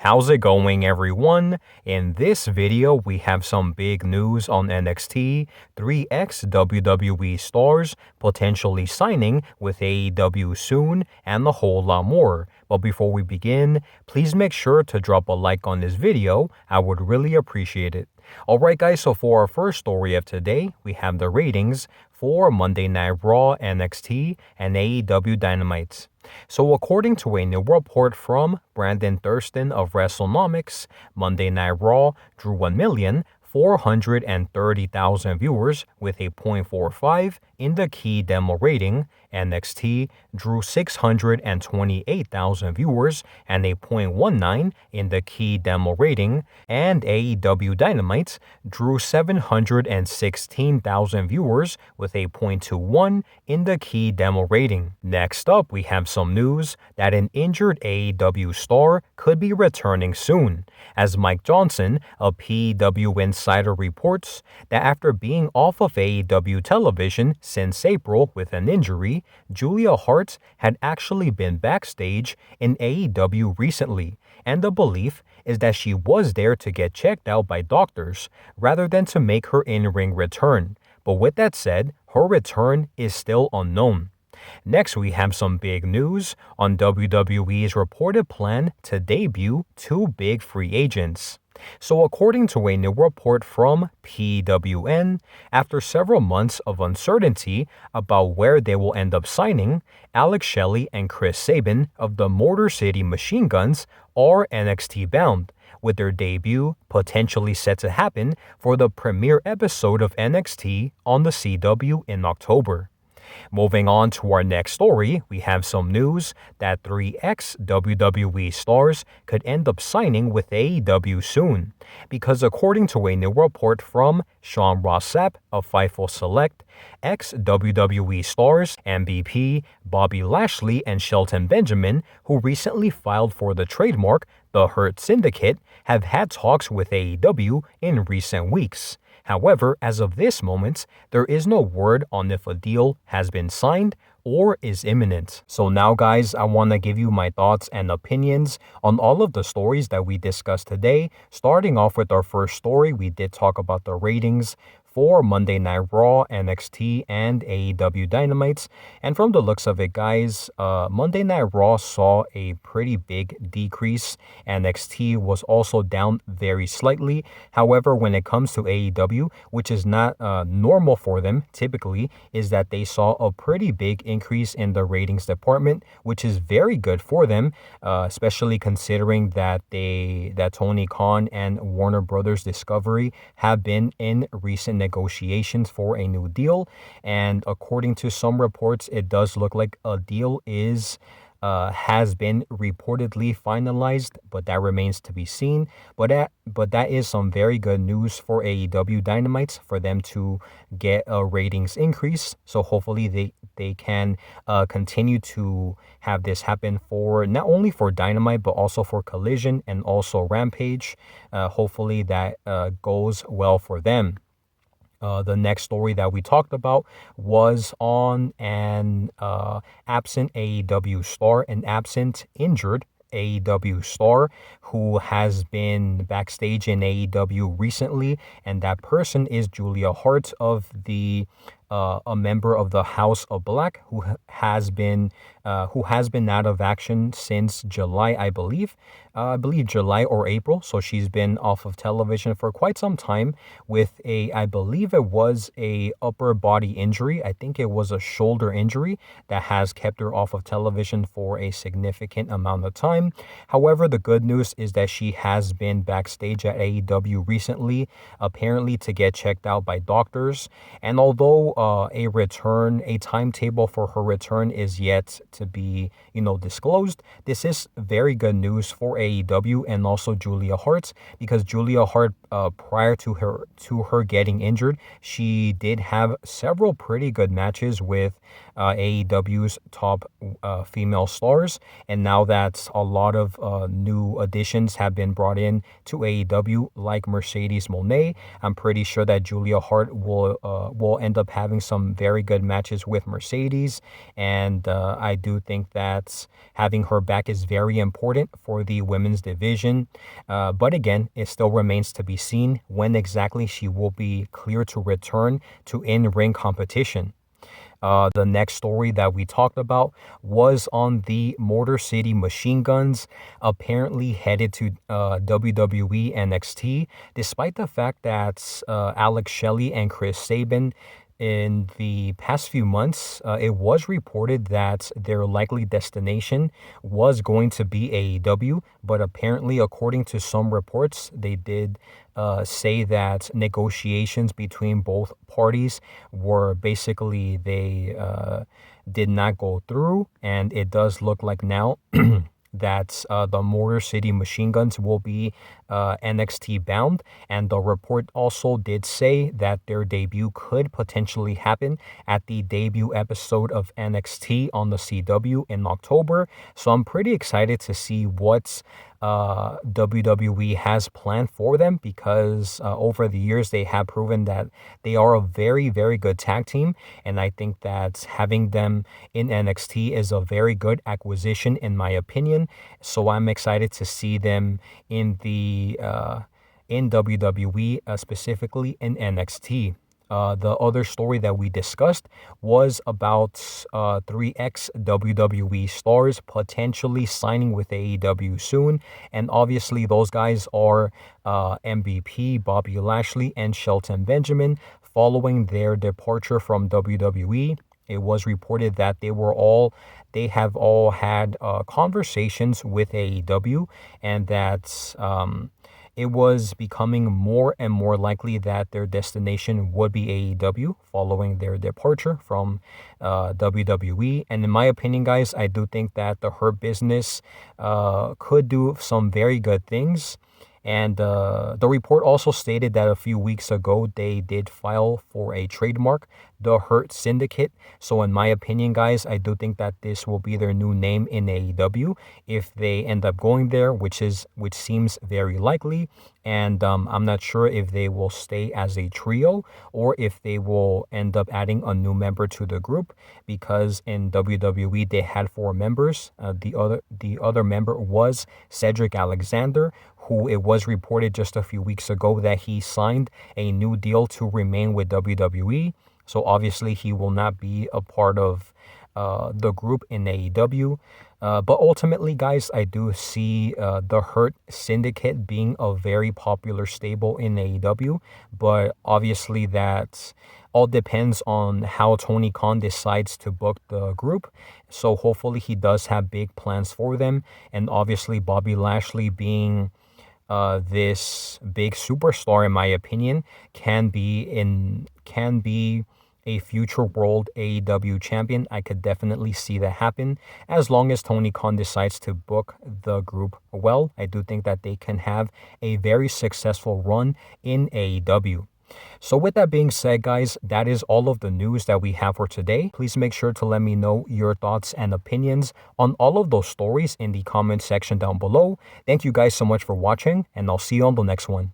How's it going, everyone? In this video, we have some big news on NXT, 3 ex-WWE stars potentially signing with AEW soon, and a whole lot more. But before we begin, please make sure to drop a like on this video. I would really appreciate it. Alright guys, so for our first story of today, we have the ratings for Monday Night Raw, NXT, and AEW Dynamite. So according to a new report from Brandon Thurston of WrestleNomics, Monday Night Raw drew 1,430,000 viewers with a 0.45 in the key demo rating. NXT drew 628,000 viewers and a 0.19 in the key demo rating, and AEW Dynamite drew 716,000 viewers with a 0.21 in the key demo rating. Next up, we have some news that an injured AEW star could be returning soon, as Mike Johnson of Pwinsider reports that after being off of AEW Television since April with an injury, Julia Hart had actually been backstage in AEW recently, and the belief is that she was there to get checked out by doctors rather than to make her in-ring return. But with that said, her return is still unknown. Next, we have some big news on WWE's reported plan to debut 2 big free agents. So according to a new report from PWN, after several months of uncertainty about where they will end up signing, Alex Shelley and Chris Sabin of the Motor City Machine Guns are NXT bound, with their debut potentially set to happen for the premiere episode of NXT on the CW in October. Moving on to our next story, we have some news that 3 ex-WWE stars could end up signing with AEW soon, because according to a new report from Sean Ross Sapp of Fightful Select, ex-WWE stars MVP Bobby Lashley and Shelton Benjamin, who recently filed for the trademark The Hurt Syndicate, have had talks with AEW in recent weeks. However, as of this moment, there is no word on if a deal has been signed or is imminent. So now guys, I want to give you my thoughts and opinions on all of the stories that we discussed today. Starting off with our first story, we did talk about the ratings for Monday Night Raw, NXT, and AEW Dynamite. And from the looks of it, guys, Monday Night Raw saw a pretty big decrease. NXT was also down very slightly. However, when it comes to AEW, which is not normal for them typically, is that they saw a pretty big increase in the ratings department, which is very good for them, especially considering that Tony Khan and Warner Brothers Discovery have been in recent negotiations for a new deal, and according to some reports, it does look like a deal has been reportedly finalized, but that remains to be seen. But that is some very good news for AEW Dynamite, for them to get a ratings increase. So hopefully they can continue to have this happen for not only for Dynamite but also for Collision and also Rampage. Hopefully that goes well for them. The next story that we talked about was on an absent AEW star, an absent injured AEW star who has been backstage in AEW recently, and that person is Julia Hart of a member of the House of Black, who has been out of action since July, I believe July or April. So she's been off of television for quite some time with I believe it was a upper body injury. I think it was a shoulder injury that has kept her off of television for a significant amount of time. Time. However, the good news is that she has been backstage at AEW recently, apparently to get checked out by doctors. And although a timetable for her return is yet to be, disclosed, this is very good news for AEW and also Julia Hart, because Julia Hart prior to her getting injured, she did have several pretty good matches with AEW's top female stars, and now that a lot of new additions have been brought in to AEW, like Mercedes Moné, I'm pretty sure that Julia Hart will end up having some very good matches with Mercedes, and I do think that having her back is very important for the women's division. But again, it still remains to be seen when exactly she will be cleared to return to in-ring competition. The next story that we talked about was on the Motor City Machine Guns, apparently headed to WWE NXT, despite the fact that Alex Shelley and Chris Sabin, in the past few months, it was reported that their likely destination was going to be AEW, but apparently, according to some reports, they did say that negotiations between both parties were basically they did not go through, and it does look like now that the Motor City Machine Guns will be NXT bound, and the report also did say that their debut could potentially happen at the debut episode of NXT on the CW in October. So I'm pretty excited to see what WWE has planned for them, because over the years they have proven that they are a very, very good tag team, and I think that having them in NXT is a very good acquisition in my opinion. So I'm excited to see them in WWE, specifically in NXT. The other story that we discussed was about three ex-WWE stars potentially signing with AEW soon. And obviously those guys are MVP, Bobby Lashley, and Shelton Benjamin, following their departure from WWE. It was reported that they have all had conversations with AEW, and that it was becoming more and more likely that their destination would be AEW following their departure from WWE. And in my opinion, guys, I do think that the Hurt Business could do some very good things. And the report also stated that a few weeks ago, they did file for a trademark, the Hurt Syndicate. So in my opinion, guys, I do think that this will be their new name in AEW if they end up going there, which seems very likely. And I'm not sure if they will stay as a trio or if they will end up adding a new member to the group, because in WWE they had 4 members. The other member was Cedric Alexander, who it was reported just a few weeks ago that he signed a new deal to remain with WWE. So obviously he will not be a part of the group in AEW. But ultimately, guys, I do see the Hurt Syndicate being a very popular stable in AEW. But obviously that all depends on how Tony Khan decides to book the group. So hopefully he does have big plans for them. And obviously Bobby Lashley being this big superstar, in my opinion, can be a future world AEW champion. I could definitely see that happen as long as Tony Khan decides to book the group well. I do think that they can have a very successful run in AEW. So with that being said, guys, that is all of the news that we have for today. Please make sure to let me know your thoughts and opinions on all of those stories in the comment section down below. Thank you guys so much for watching, and I'll see you on the next one.